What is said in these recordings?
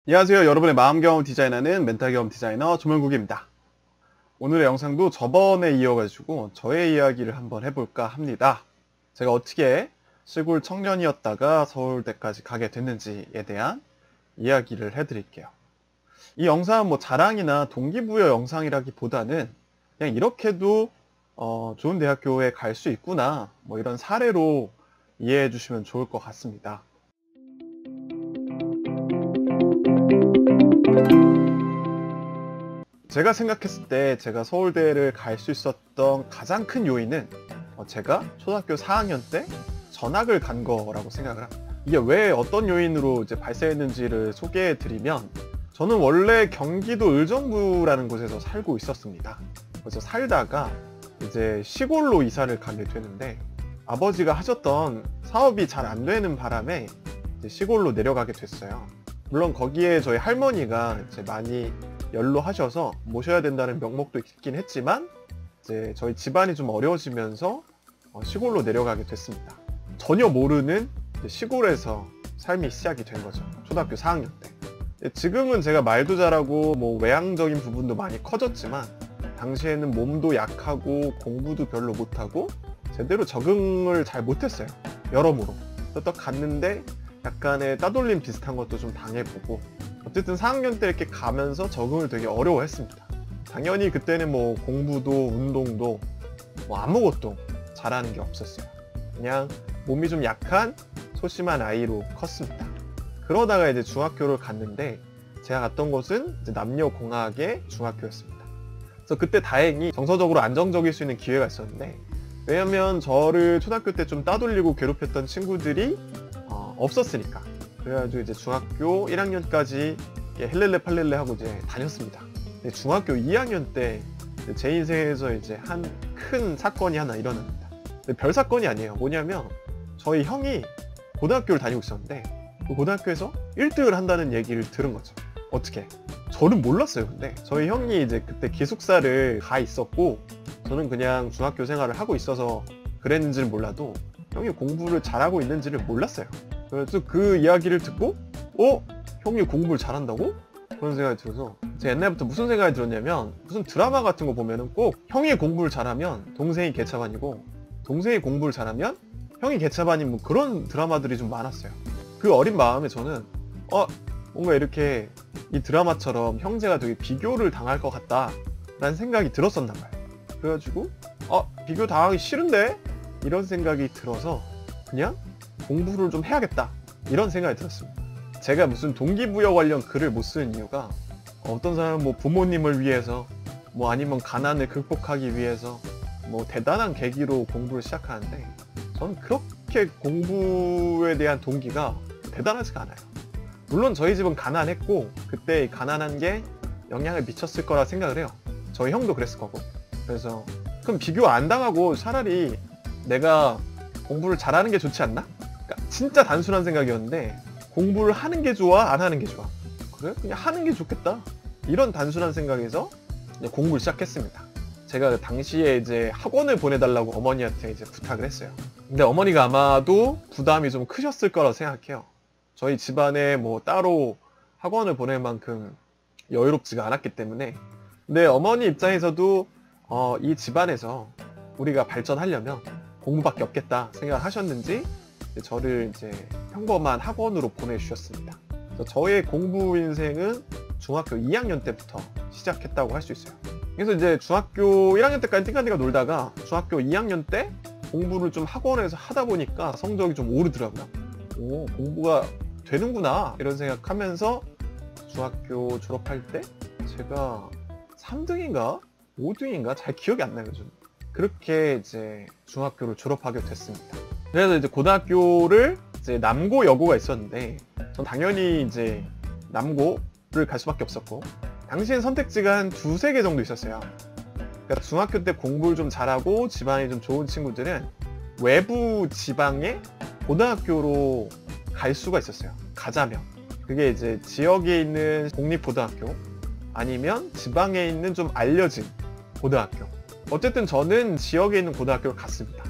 안녕하세요. 여러분의 마음 경험 디자인하는 멘탈 경험 디자이너 조명국입니다. 오늘의 영상도 저번에 이어가지고 저의 이야기를 한번 해볼까 합니다. 제가 어떻게 시골 청년이었다가 서울대까지 가게 됐는지에 대한 이야기를 해드릴게요. 이 영상은 뭐 자랑이나 동기부여 영상이라기보다는 그냥 이렇게도 좋은 대학교에 갈 수 있구나, 뭐 이런 사례로 이해해 주시면 좋을 것 같습니다. 제가 생각했을 때 제가 서울대를 갈 수 있었던 가장 큰 요인은 제가 초등학교 4학년 때 전학을 간 거라고 생각을 합니다. 이게 왜 어떤 요인으로 이제 발생했는지를 소개해 드리면, 저는 원래 경기도 의정부라는 곳에서 살고 있었습니다. 그래서 살다가 이제 시골로 이사를 가게 되는데, 아버지가 하셨던 사업이 잘 안 되는 바람에 이제 시골로 내려가게 됐어요. 물론 거기에 저희 할머니가 이제 많이 연로하셔서 모셔야 된다는 명목도 있긴 했지만, 이제 저희 집안이 좀 어려워지면서 시골로 내려가게 됐습니다. 전혀 모르는 시골에서 삶이 시작이 된 거죠. 초등학교 4학년 때. 지금은 제가 말도 잘하고 뭐 외향적인 부분도 많이 커졌지만, 당시에는 몸도 약하고 공부도 별로 못하고 제대로 적응을 잘 못했어요. 여러모로. 또 갔는데 약간의 따돌림 비슷한 것도 좀 당해보고, 어쨌든 4학년 때 이렇게 가면서 적응을 되게 어려워했습니다. 당연히 그때는 뭐 공부도 운동도 뭐 아무것도 잘하는 게 없었어요. 그냥 몸이 좀 약한 소심한 아이로 컸습니다. 그러다가 이제 중학교를 갔는데, 제가 갔던 곳은 이제 남녀공학의 중학교였습니다. 그래서 그때 다행히 정서적으로 안정적일 수 있는 기회가 있었는데, 왜냐면 저를 초등학교 때 좀 따돌리고 괴롭혔던 친구들이 없었으니까. 그래가지고 이제 중학교 1학년까지 헬렐레 팔렐레 하고 이제 다녔습니다. 근데 중학교 2학년 때 제 인생에서 이제 한 큰 사건이 하나 일어납니다. 근데 별 사건이 아니에요. 뭐냐면 저희 형이 고등학교를 다니고 있었는데, 그 고등학교에서 1등을 한다는 얘기를 들은 거죠. 어떻게? 저는 몰랐어요. 근데 저희 형이 이제 그때 기숙사를 가 있었고, 저는 그냥 중학교 생활을 하고 있어서 그랬는지는 몰라도 형이 공부를 잘하고 있는지를 몰랐어요. 그래서 그 이야기를 듣고 형이 공부를 잘한다고? 그런 생각이 들어서, 제가 옛날부터 무슨 생각이 들었냐면, 무슨 드라마 같은 거 보면은 꼭 형이 공부를 잘하면 동생이 개차반이고, 동생이 공부를 잘하면 형이 개차반인 뭐 그런 드라마들이 좀 많았어요. 그 어린 마음에 저는 뭔가 이렇게 이 드라마처럼 형제가 되게 비교를 당할 것 같다 라는 생각이 들었었나 봐요. 그래가지고 비교 당하기 싫은데? 이런 생각이 들어서 그냥 공부를 좀 해야겠다, 이런 생각이 들었습니다. 제가 무슨 동기부여 관련 글을 못 쓰는 이유가, 어떤 사람은 뭐 부모님을 위해서, 뭐 아니면 가난을 극복하기 위해서 뭐 대단한 계기로 공부를 시작하는데, 저는 그렇게 공부에 대한 동기가 대단하지가 않아요. 물론 저희 집은 가난했고, 그때 가난한 게 영향을 미쳤을 거라 생각을 해요. 저희 형도 그랬을 거고. 그래서 그럼 비교 안 당하고 차라리 내가 공부를 잘하는 게 좋지 않나? 그러니까 진짜 단순한 생각이었는데, 공부를 하는 게 좋아, 안 하는 게 좋아? 그래? 그냥 하는 게 좋겠다, 이런 단순한 생각에서 공부를 시작했습니다. 제가 당시에 이제 학원을 보내달라고 어머니한테 이제 부탁을 했어요. 근데 어머니가 아마도 부담이 좀 크셨을 거라고 생각해요. 저희 집안에 뭐 따로 학원을 보낼 만큼 여유롭지가 않았기 때문에. 근데 어머니 입장에서도 이 집안에서 우리가 발전하려면 공부밖에 없겠다 생각을 하셨는지, 저를 이제 평범한 학원으로 보내주셨습니다. 저의 공부 인생은 중학교 2학년 때부터 시작했다고 할 수 있어요. 그래서 이제 중학교 1학년 때까지 띵가띵가 놀다가 중학교 2학년 때 공부를 좀 학원에서 하다 보니까 성적이 좀 오르더라고요. 공부가 되는구나, 이런 생각하면서 중학교 졸업할 때 제가 3등인가 5등인가 잘 기억이 안 나요. 요즘. 그렇게 이제 중학교를 졸업하게 됐습니다. 그래서 이제 고등학교를 이제 남고 여고가 있었는데, 전 당연히 이제 남고를 갈 수밖에 없었고, 당시엔 선택지가 한 두세 개 정도 있었어요. 그러니까 중학교 때 공부를 좀 잘하고 집안이 좀 좋은 친구들은 외부 지방의 고등학교로 갈 수가 있었어요. 가자면. 그게 이제 지역에 있는 공립고등학교, 아니면 지방에 있는 좀 알려진 고등학교. 어쨌든 저는 지역에 있는 고등학교를 갔습니다.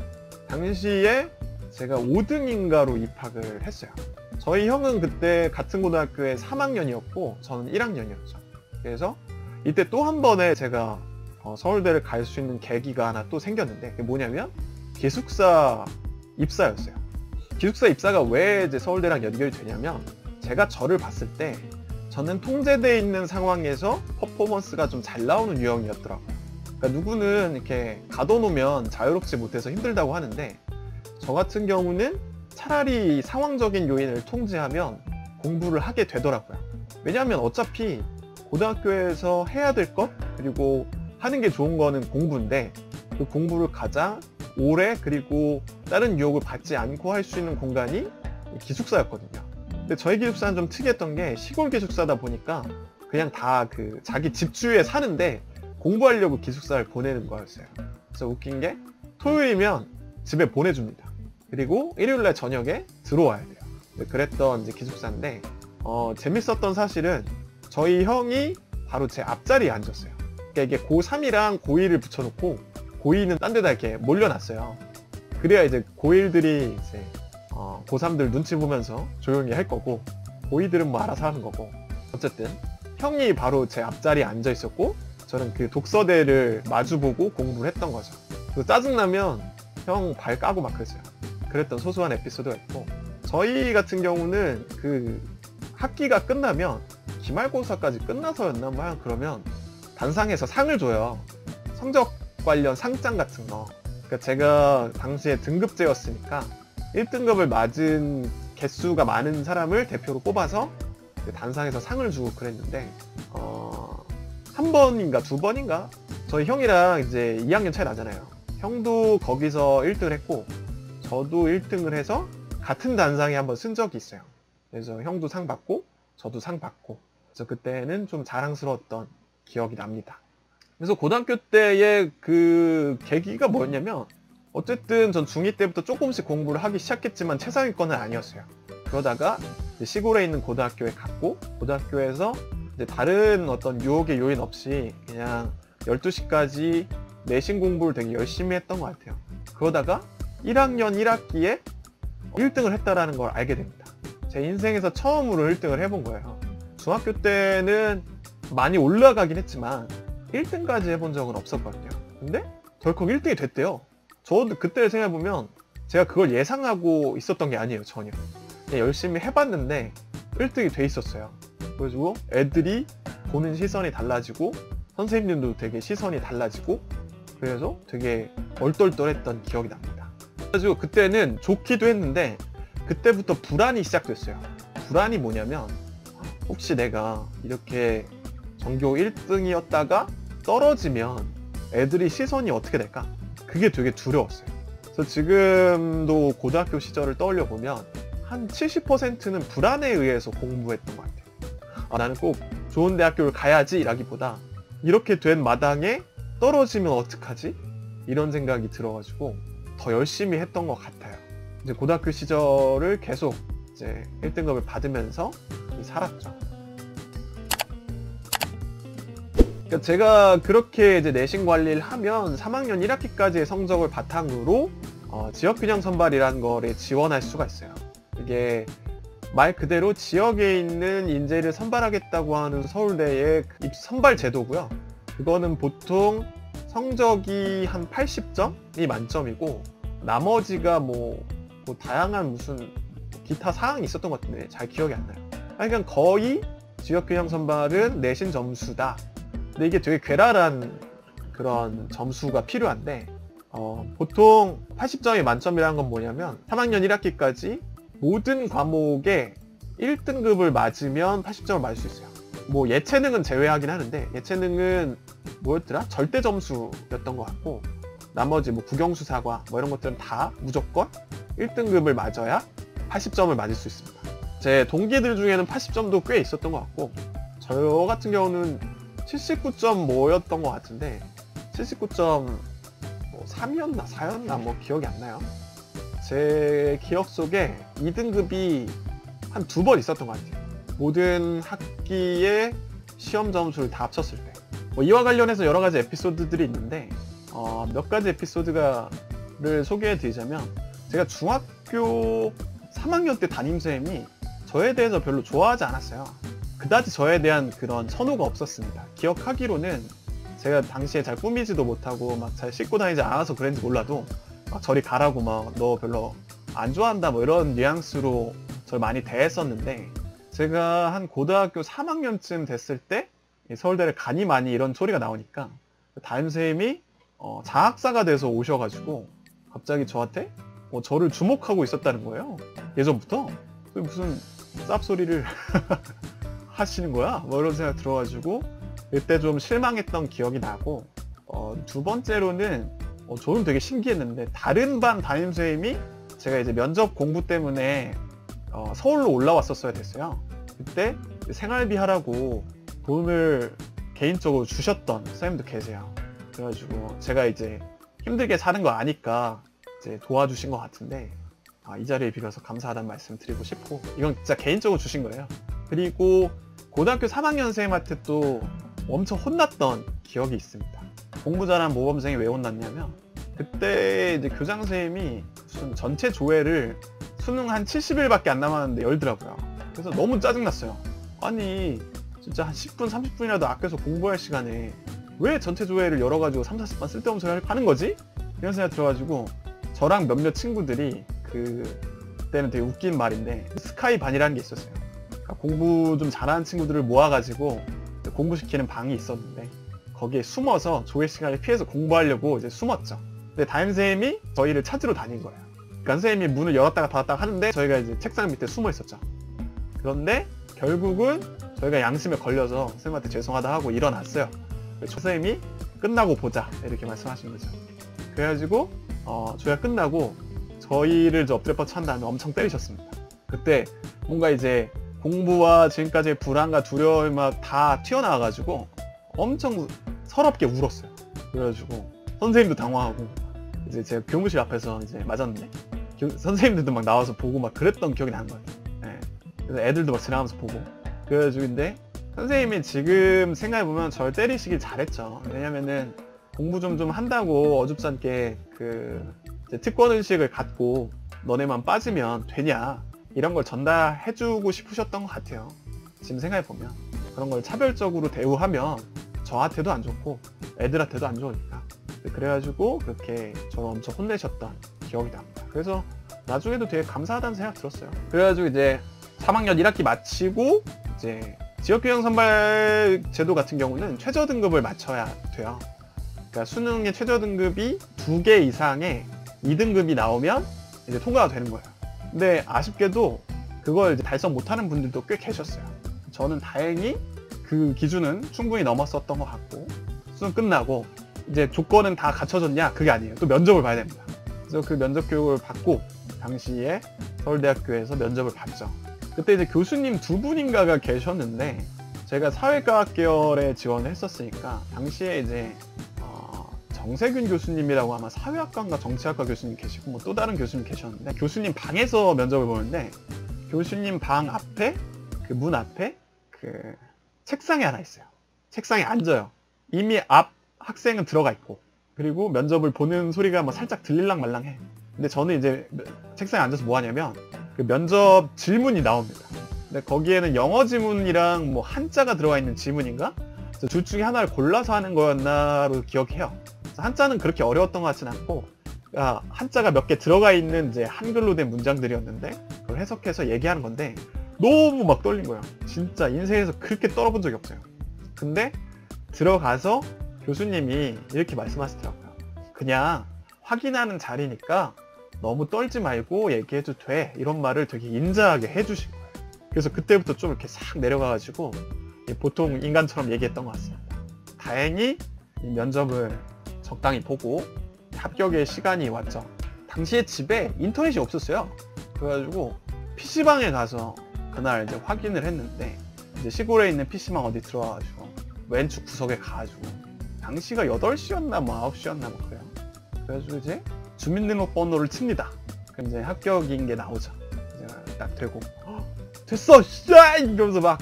당시에 제가 5등인가로 입학을 했어요. 저희 형은 그때 같은 고등학교에 3학년이었고 저는 1학년이었죠. 그래서 이때 또 한 번에 제가 서울대를 갈 수 있는 계기가 하나 또 생겼는데, 그게 뭐냐면 기숙사 입사였어요. 기숙사 입사가 왜 이제 서울대랑 연결이 되냐면, 제가 저를 봤을 때 저는 통제되어 있는 상황에서 퍼포먼스가 좀 잘 나오는 유형이었더라고요. 그러니까 누구는 이렇게 가둬놓으면 자유롭지 못해서 힘들다고 하는데, 저 같은 경우는 차라리 상황적인 요인을 통제하면 공부를 하게 되더라고요. 왜냐하면 어차피 고등학교에서 해야 될 것, 그리고 하는 게 좋은 거는 공부인데, 그 공부를 가장 오래 그리고 다른 유혹을 받지 않고 할 수 있는 공간이 기숙사였거든요. 근데 저희 기숙사는 좀 특이했던 게, 시골 기숙사다 보니까 그냥 다 그 자기 집 주위에 사는데 공부하려고 기숙사를 보내는 거였어요. 그래서 웃긴 게, 토요일이면 집에 보내줍니다. 그리고 일요일날 저녁에 들어와야 돼요. 그랬던 이제 기숙사인데, 재밌었던 사실은 저희 형이 바로 제 앞자리에 앉았어요. 그러니까 이게 고3이랑 고1을 붙여놓고 고2는 딴 데다 이렇게 몰려놨어요. 그래야 이제 고1들이 이제 고3들 눈치 보면서 조용히 할 거고, 고2들은 뭐 알아서 하는 거고. 어쨌든 형이 바로 제 앞자리에 앉아 있었고, 저는 그 독서대를 마주보고 공부를 했던 거죠. 그래서 짜증나면 형 발 까고 막 그랬어요. 그랬던 소소한 에피소드가 있고, 저희 경우는 그 학기가 끝나면 기말고사까지 끝나서였나 뭐 그러면 단상에서 상을 줘요. 성적 관련 상장 같은 거. 그러니까 제가 당시에 등급제였으니까 1등급을 맞은 개수가 많은 사람을 대표로 뽑아서 단상에서 상을 주고 그랬는데, 한 번인가 두 번인가 저희 형이랑 이제 2학년 차이 나잖아요. 형도 거기서 1등을 했고 저도 1등을 해서 같은 단상에 한번 쓴 적이 있어요. 그래서 형도 상 받고 저도 상 받고, 그래서 그때는 좀 자랑스러웠던 기억이 납니다. 그래서 고등학교 때의 그 계기가 뭐였냐면, 어쨌든 전 중2 때부터 조금씩 공부를 하기 시작했지만 최상위권은 아니었어요. 그러다가 시골에 있는 고등학교에 갔고, 고등학교에서 이제 다른 어떤 유혹의 요인 없이 그냥 12시까지 내신 공부를 되게 열심히 했던 것 같아요. 그러다가 1학년 1학기에 1등을 했다라는 걸 알게 됩니다. 제 인생에서 처음으로 1등을 해본 거예요. 중학교 때는 많이 올라가긴 했지만 1등까지 해본 적은 없었거든요. 근데 덜컥 1등이 됐대요. 저도 그때 생각해보면 제가 그걸 예상하고 있었던 게 아니에요, 전혀. 그냥 열심히 해봤는데 1등이 돼 있었어요. 그래가지고 애들이 보는 시선이 달라지고 선생님들도 되게 시선이 달라지고, 그래서 되게 얼떨떨했던 기억이 납니다. 그래가지고 그때는 좋기도 했는데 그때부터 불안이 시작됐어요. 불안이 뭐냐면, 혹시 내가 이렇게 전교 1등이었다가 떨어지면 애들이 시선이 어떻게 될까? 그게 되게 두려웠어요. 그래서 지금도 고등학교 시절을 떠올려 보면 한 70%는 불안에 의해서 공부했던 것 같아요. 나는 꼭 좋은 대학교를 가야지 라기보다, 이렇게 된 마당에 떨어지면 어떡하지? 이런 생각이 들어가지고 더 열심히 했던 것 같아요. 이제 고등학교 시절을 계속 이제 1등급을 받으면서 살았죠. 그러니까 제가 그렇게 이제 내신 관리를 하면 3학년 1학기까지의 성적을 바탕으로 지역균형 선발이라는 거를 지원할 수가 있어요. 이게 말 그대로 지역에 있는 인재를 선발하겠다고 하는 서울대의 선발 제도고요. 그거는 보통 성적이 한 80점이 만점이고, 나머지가 뭐 다양한 무슨 기타 사항이 있었던 것 같은데 잘 기억이 안 나요. 그러니까 거의 지역균형 선발은 내신 점수다. 근데 이게 되게 괴랄한 그런 점수가 필요한데, 보통 80점이 만점이라는 건 뭐냐면 3학년 1학기까지 모든 과목에 1등급을 맞으면 80점을 맞을 수 있어요. 뭐 예체능은 제외하긴 하는데, 예체능은 뭐였더라? 절대 점수였던 것 같고, 나머지 뭐 국영수사과 뭐 이런 것들은 다 무조건 1등급을 맞아야 80점을 맞을 수 있습니다. 제 동기들 중에는 80점도 꽤 있었던 것 같고, 저 같은 경우는 79.5였던 것 같은데 79.3이었나 4였나 뭐 기억이 안 나요. 제 기억 속에 2등급이 한 2번 있었던 것 같아요. 모든 학기의 시험 점수를 다 합쳤을 때. 이와 관련해서 여러 가지 에피소드들이 있는데, 몇 가지 에피소드를 소개해 드리자면, 제가 중학교 3학년 때 담임선생님이 저에 대해서 별로 좋아하지 않았어요. 그다지 저에 대한 그런 선호가 없었습니다. 기억하기로는 제가 당시에 잘 꾸미지도 못하고 막 잘 씻고 다니지 않아서 그랬는지 몰라도 막 저리 가라고 막 너 별로 안 좋아한다 뭐 이런 뉘앙스로 저를 많이 대했었는데, 제가 한 고등학교 3학년쯤 됐을 때 서울대를 가니 많이 이런 소리가 나오니까 담임선생님이 장학사가 돼서 오셔가지고 갑자기 저한테 저를 주목하고 있었다는 거예요. 예전부터. 무슨 쌉소리를 하시는 거야? 뭐 이런 생각 들어가지고 그때 좀 실망했던 기억이 나고, 두 번째로는 저는 되게 신기했는데 다른 반 담임선생님이 제가 이제 면접 공부 때문에 서울로 올라왔었어야 됐어요. 그때 생활비 하라고 돈을 개인적으로 주셨던 선생님도 계세요. 그래가지고 제가 이제 힘들게 사는 거 아니까 이제 도와주신 것 같은데, 이 자리에 빌어서 감사하다는 말씀 드리고 싶고, 이건 진짜 개인적으로 주신 거예요. 그리고 고등학교 3학년 선생님한테 또 엄청 혼났던 기억이 있습니다. 공부 잘하는 모범생이 왜 혼났냐면, 그때 이제 교장 선생님이 무슨 전체 조회를 수능 한 70일밖에 안 남았는데 열더라고요. 그래서 너무 짜증났어요. 아니 진짜 한 10분 30분이라도 아껴서 공부할 시간에 왜 전체 조회를 열어가지고 3, 40번 쓸데없는 소리 하는 거지? 이런 생각이 들어가지고 저랑 몇몇 친구들이 그때는 되게 웃긴 말인데 스카이 반이라는 게 있었어요. 그러니까 공부 좀 잘하는 친구들을 모아가지고 공부시키는 방이 있었는데 거기에 숨어서 조회 시간을 피해서 공부하려고 이제 숨었죠. 근데 담임선생님이 저희를 찾으러 다닌 거예요. 그러니까 선생님이 문을 열었다가 닫았다가 하는데 저희가 이제 책상 밑에 숨어 있었죠. 그런데 결국은 저희가 양심에 걸려서 선생님한테 죄송하다 하고 일어났어요. 선생님이 끝나고 보자 이렇게 말씀하신 거죠. 그래가지고 저희가 끝나고 저희를 엎드려 뻗쳐 한 다음에 엄청 때리셨습니다. 그때 뭔가 이제 공부와 지금까지의 불안과 두려움이 막 다 튀어나와가지고 엄청 서럽게 울었어요. 그래가지고 선생님도 당황하고 이제 제가 교무실 앞에서 이제 맞았는데 선생님들도 막 나와서 보고 막 그랬던 기억이 나는 거예요. 네. 그래서 애들도 막 지나가면서 보고 그래가지고 근데 선생님이 지금 생각해보면 저를 때리시길 잘했죠. 왜냐면은 공부 좀 한다고 어줍잖게 특권의식을 갖고 너네만 빠지면 되냐 이런 걸 전달해주고 싶으셨던 것 같아요. 지금 생각해보면 그런 걸 차별적으로 대우하면 저한테도 안 좋고 애들한테도 안 좋으니까. 그래가지고 그렇게 저를 엄청 혼내셨던 기억이 납니다. 그래서 나중에도 되게 감사하다는 생각 들었어요. 그래가지고 이제 3학년 1학기 마치고 이제 지역교양 선발 제도 같은 경우는 최저 등급을 맞춰야 돼요. 그러니까 수능의 최저 등급이 2개 이상의 2등급이 나오면 이제 통과가 되는 거예요. 근데 아쉽게도 그걸 이제 달성 못하는 분들도 꽤 계셨어요. 저는 다행히 그 기준은 충분히 넘었었던 것 같고, 수능 끝나고 이제 조건은 다 갖춰졌냐? 그게 아니에요. 또 면접을 봐야 됩니다. 그래서 그 면접 교육을 받고 당시에 서울대학교에서 면접을 봤죠. 그때 이제 교수님 2분인가가 계셨는데 제가 사회과학 계열에 지원을 했었으니까 당시에 이제 정세균 교수님이라고 아마 사회학과인가 정치학과 교수님 계시고 뭐 또 다른 교수님 계셨는데, 교수님 방에서 면접을 보는데 교수님 방 앞에 그 문 앞에 그 책상이 하나 있어요. 책상에 앉아요. 이미 앞 학생은 들어가 있고, 그리고 면접을 보는 소리가 뭐 살짝 들릴랑 말랑해. 근데 저는 이제 책상에 앉아서 뭐 하냐면 그 면접 질문이 나옵니다. 근데 거기에는 영어 지문이랑 뭐 한자가 들어가 있는 지문인가? 둘 중에 하나를 골라서 하는 거였나로 기억해요. 한자는 그렇게 어려웠던 것 같진 않고, 한자가 몇 개 들어가 있는 이제 한글로 된 문장들이었는데 그걸 해석해서 얘기하는 건데 너무 막 떨린 거예요. 진짜 인생에서 그렇게 떨어본 적이 없어요. 근데 들어가서 교수님이 이렇게 말씀하시더라고요. 그냥 확인하는 자리니까 너무 떨지 말고 얘기해도 돼. 이런 말을 되게 인자하게 해주신 거예요. 그래서 그때부터 좀 이렇게 싹 내려가가지고 보통 인간처럼 얘기했던 것 같습니다. 다행히 이 면접을 적당히 보고 합격의 시간이 왔죠. 당시에 집에 인터넷이 없었어요. 그래가지고 PC방에 가서 그날 이제 확인을 했는데, 이제 시골에 있는 PC방 어디 들어와가지고 왼쪽 구석에 가가지고 당시가 8시였나 뭐 9시였나 뭐 그래요. 그래가지고 이제 주민등록번호를 칩니다. 그럼 이제 합격인 게 나오죠. 이제 딱 되고 됐어! 샤! 이러면서 막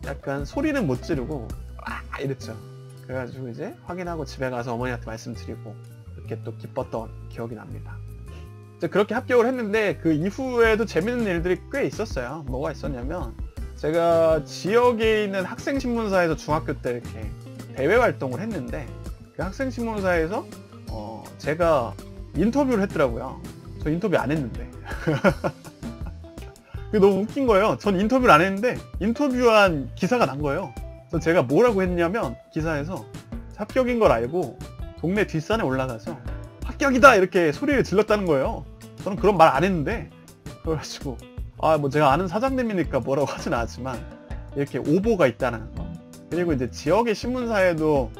약간 소리는 못 지르고 이랬죠. 그래가지고 이제 확인하고 집에 가서 어머니한테 말씀드리고 이렇게 또 기뻤던 기억이 납니다. 이제 그렇게 합격을 했는데 그 이후에도 재밌는 일들이 꽤 있었어요. 뭐가 있었냐면 제가 지역에 있는 학생신문사에서 중학교 때 이렇게 대외 활동을 했는데 그 학생신문사에서 제가 인터뷰를 했더라고요. 저 인터뷰 안 했는데. 그게 너무 웃긴 거예요. 전 인터뷰를 안 했는데 인터뷰한 기사가 난 거예요. 그래서 제가 뭐라고 했냐면 기사에서 합격인 걸 알고 동네 뒷산에 올라가서 합격이다 이렇게 소리를 질렀다는 거예요. 저는 그런 말 안 했는데 그래가지고 뭐 제가 아는 사장님이니까 뭐라고 하진 않았지만 이렇게 오보가 있다는 거. 그리고 이제 지역의 신문사에도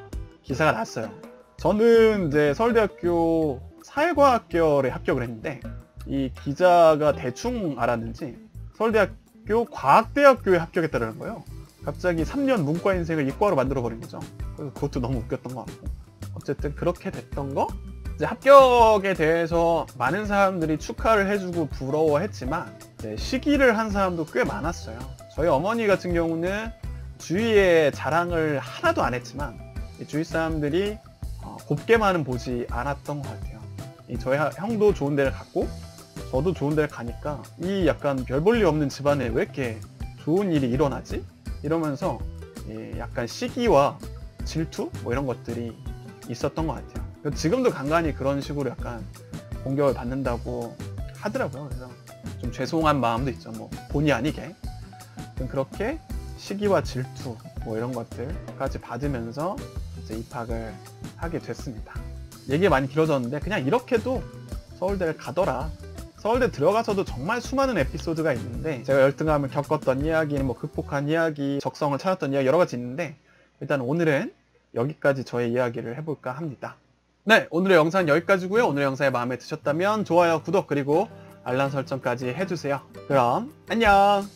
기사가 났어요. 저는 이제 서울대학교 사회과학계열에 합격을 했는데 이 기자가 대충 알았는지 서울대학교 과학대학교에 합격했다는 거예요. 갑자기 3년 문과 인생을 이과로 만들어버린 거죠. 그래서 그것도 너무 웃겼던 것 같고 어쨌든 그렇게 됐던 거. 이제 합격에 대해서 많은 사람들이 축하를 해주고 부러워했지만 시기를 한 사람도 꽤 많았어요. 저희 어머니 같은 경우는 주위에 자랑을 하나도 안 했지만 주위 사람들이 곱게만은 보지 않았던 것 같아요. 저희 형도 좋은 데를 갔고 저도 좋은 데를 가니까 이 약간 별 볼 일 없는 집안에 왜 이렇게 좋은 일이 일어나지? 이러면서 약간 시기와 질투? 뭐 이런 것들이 있었던 것 같아요. 지금도 간간히 그런 식으로 약간 공격을 받는다고 하더라고요. 그래서 좀 죄송한 마음도 있죠. 뭐 본의 아니게. 그렇게 시기와 질투 뭐 이런 것들까지 받으면서 이제 입학을 하게 됐습니다. 얘기가 많이 길어졌는데 그냥 이렇게도 서울대를 가더라. 서울대 들어가서도 정말 수많은 에피소드가 있는데 제가 열등감을 겪었던 이야기, 뭐 극복한 이야기, 적성을 찾았던 이야기 여러 가지 있는데 일단 오늘은 여기까지 저의 이야기를 해볼까 합니다. 네, 오늘의 영상은 여기까지고요. 오늘의 영상이 마음에 드셨다면 좋아요, 구독, 그리고 알람 설정까지 해주세요. 그럼 안녕!